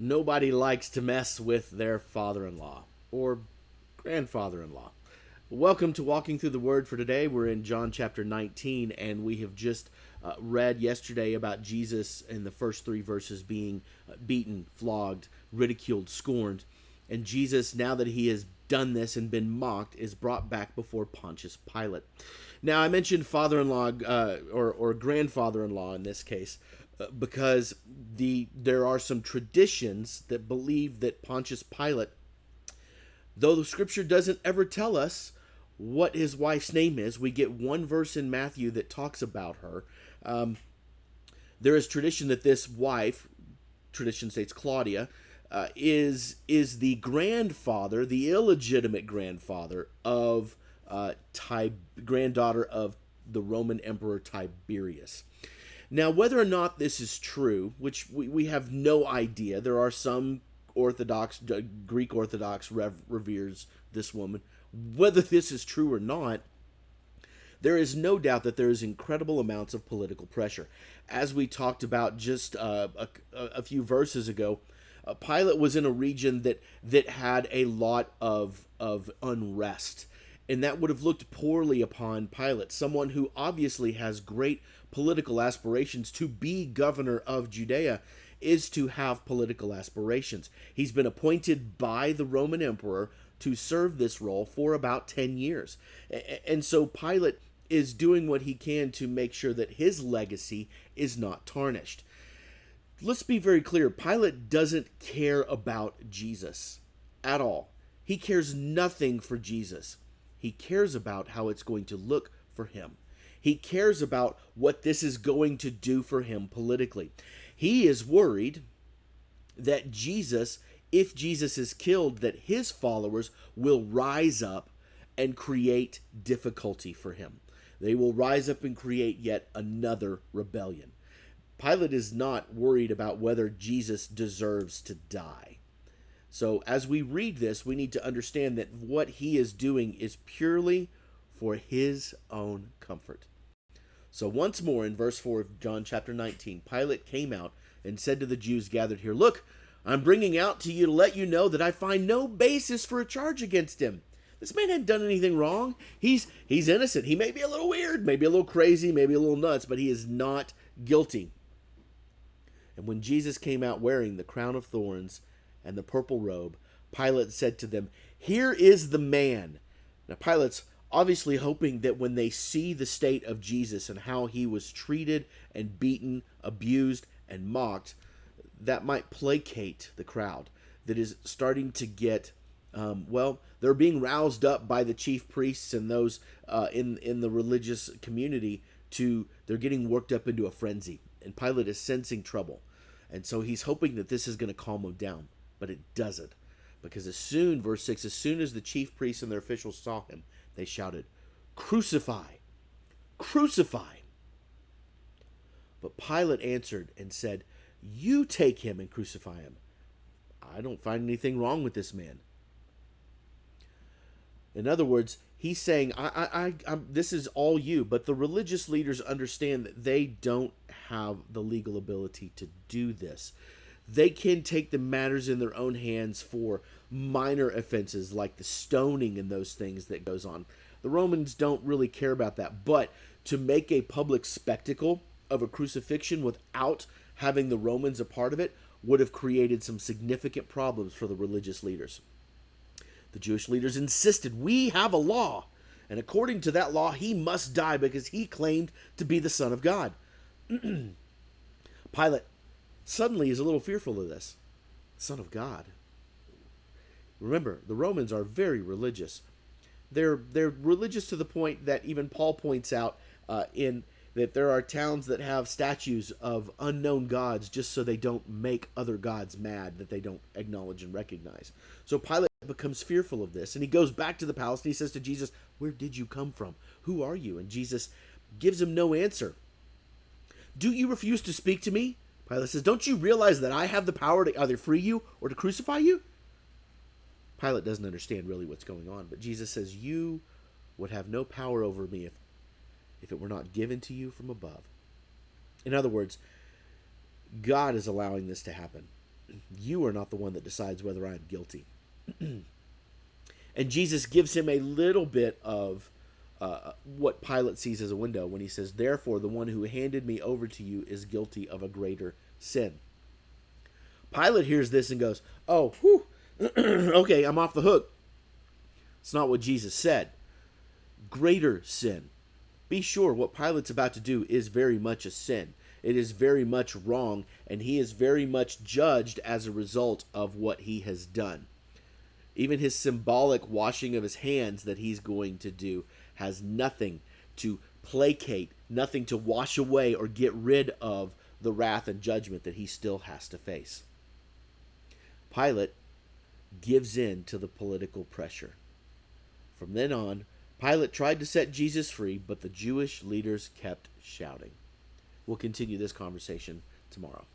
Nobody likes to mess with their father-in-law or grandfather-in-law. Welcome to Walking Through the Word for today. We're in John chapter 19, and we have just read yesterday about Jesus in the first three verses being beaten, flogged, ridiculed, scorned. And Jesus, now that he has done this and been mocked, is brought back before Pontius Pilate. Now, I mentioned father-in-law or grandfather-in-law in this case because there are some traditions that believe that Pontius Pilate, though the scripture doesn't ever tell us what his wife's name is, we get one verse in Matthew that talks about her. There is tradition that this wife, tradition states Claudia, is the grandfather, the illegitimate grandfather of granddaughter of the Roman Emperor Tiberius. Now, whether or not this is true, which we have no idea, there are some Greek Orthodox reveres this woman. Whether this is true or not, there is no doubt that there is incredible amounts of political pressure. As we talked about just a few verses ago, Pilate was in a region that had a lot of unrest, and that would have looked poorly upon Pilate, someone who obviously has great political aspirations to be governor of Judea. Is to have political aspirations. He's been appointed by the Roman emperor to serve this role for about 10 years. And so Pilate is doing what he can to make sure that his legacy is not tarnished. Let's be very clear. Pilate doesn't care about Jesus at all. He cares nothing for Jesus. He cares about how it's going to look for him. He cares about what this is going to do for him politically. He is worried that Jesus, if Jesus is killed, that his followers will rise up and create difficulty for him. They will rise up and create yet another rebellion. Pilate is not worried about whether Jesus deserves to die. So as we read this, we need to understand that what he is doing is purely for his own comfort. So once more in verse 4 of John chapter 19, Pilate came out and said to the Jews gathered here, "Look, I'm bringing out to you to let you know that I find no basis for a charge against him. This man hadn't done anything wrong. He's innocent. He may be a little weird, maybe a little crazy, maybe a little nuts, but he is not guilty." And when Jesus came out wearing the crown of thorns and the purple robe, Pilate said to them, "Here is the man." Now Pilate's obviously hoping that when they see the state of Jesus and how he was treated and beaten, abused, and mocked, that might placate the crowd that is starting to get, they're being roused up by the chief priests and those in the religious community they're getting worked up into a frenzy. And Pilate is sensing trouble. And so he's hoping that this is going to calm them down. But it doesn't. Because verse 6, as soon as the chief priests and their officials saw him, they shouted, "Crucify! Crucify!" But Pilate answered and said, "You take him and crucify him. I don't find anything wrong with this man." In other words, he's saying, this is all you. But the religious leaders understand that they don't have the legal ability to do this. They can take the matters in their own hands for minor offenses like the stoning and those things that goes on. The Romans don't really care about that. But to make a public spectacle of a crucifixion without having the Romans a part of it would have created some significant problems for the religious leaders. The Jewish leaders insisted, "We have a law, and according to that law, he must die because he claimed to be the Son of God." Pilate suddenly is a little fearful of this. Son of God. Remember, the Romans are very religious. They're religious to the point that even Paul points out in that there are towns that have statues of unknown gods just so they don't make other gods mad that they don't acknowledge and recognize. So Pilate becomes fearful of this, and he goes back to the palace and he says to Jesus, "Where did you come from? Who are you?" And Jesus gives him no answer. "Do you refuse to speak to me?" Pilate says, "Don't you realize that I have the power to either free you or to crucify you?" Pilate doesn't understand really what's going on, but Jesus says, "You would have no power over me if it were not given to you from above." In other words, God is allowing this to happen. You are not the one that decides whether I am guilty. And Jesus gives him a little bit of what Pilate sees as a window when he says, "Therefore, the one who handed me over to you is guilty of a greater sin." Pilate hears this and goes, "Oh, whew, okay, I'm off the hook." It's not what Jesus said. Greater sin. Be sure what Pilate's about to do is very much a sin. It is very much wrong, and he is very much judged as a result of what he has done. Even his symbolic washing of his hands that he's going to do has nothing to placate, nothing to wash away or get rid of the wrath and judgment that he still has to face. Pilate gives in to the political pressure. From then on, Pilate tried to set Jesus free, but the Jewish leaders kept shouting. We'll continue this conversation tomorrow.